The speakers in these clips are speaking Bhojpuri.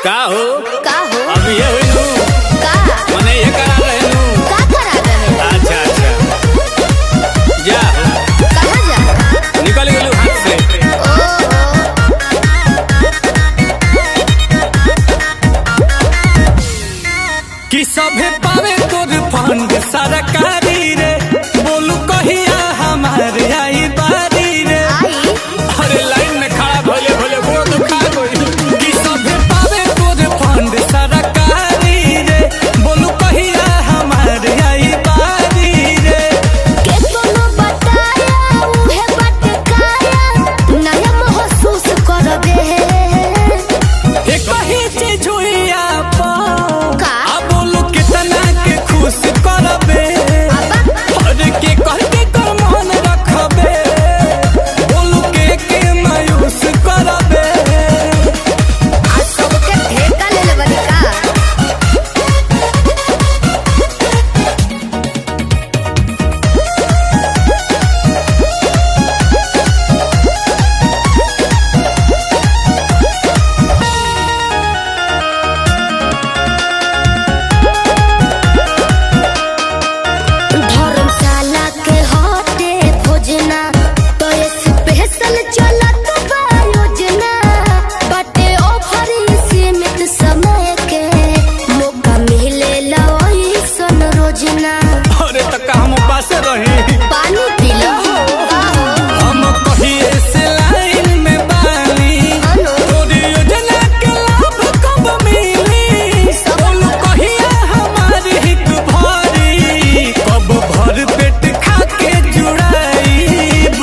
का हो अब ये हुई नू मने ये करा रहे नू अच्छा अच्छा जा कहाँ जा निकल गेलू हाथ से कि सभे पावे तोर फंड सरकारी रे बोलू कहिया हमारे आई बारी रे अरे लाइन में खड़ा भोले भोले वो दुखा गई कि सभे पावे तोर फंड सरकारी रे बोलू कहिया हमारे आई बारी रे के तोनो बताया उहे बटकाया नया महसूस करबे ए कही चीज हुइया पा का बोलू कितना के खुश करबे और के कह के कर मन रखबे बोलू के मायूस करबे आज सबके ठेका ले लेबनी का धर्मशाला के हटे भोजना तो स्पेशल चलत बा योजना बटे ऑफर सीमित समय के मौका मिलेला ओइसन रोजना अरे तक हम पास रही पानी पी लो हम कहिए से लाइन में बानी तोरी योजना के लाभ कब मिली बोलू कहिया हमारी हित भरी कब भर पेट खा के जुड़ाईब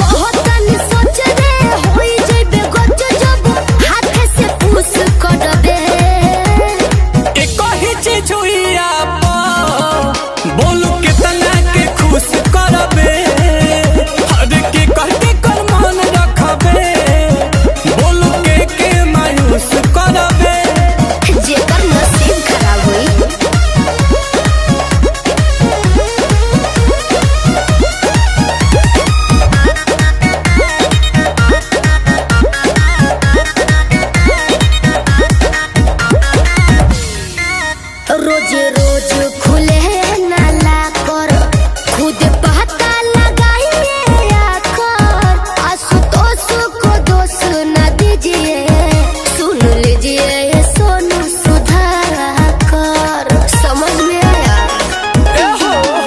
कहतन सोच रे होई जइबे गच जब हाथ से पूछ करबे ए कही चीज हुइया पा बोलू कितना के खुश करबे हर के कह के कर मन रखबे बोलू के मायूस करबे जेकर नसीब खराब हुई रोज रोज खुले नाला कर खुद पता लगाइए आकर आशुतोष को दोष न दीजिए सुन लीजिए ये सोनू सुधाकर समझ में आया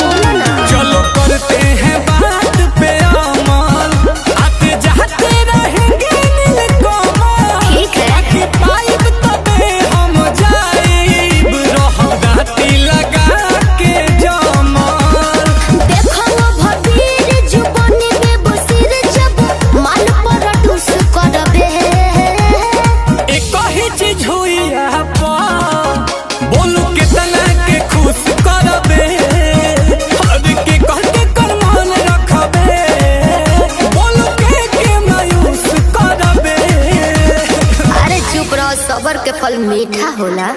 बोलो ना चलो करते हैं बात पे अमल आते जाते रहेंगे नीलकमल ठीक है कि पाइब तबे हम जाइब रहब दाती लगा के जमल देखो भबीर जुबानी में बसिर जब माल पर टूस करबे एक ही चीज हुइया पा बोलू कितना के खुश करबे हर के कह के कर मन रखबे बोलू के मायूस करबे अरे चुप रहो, सबर के फल मीठा होला।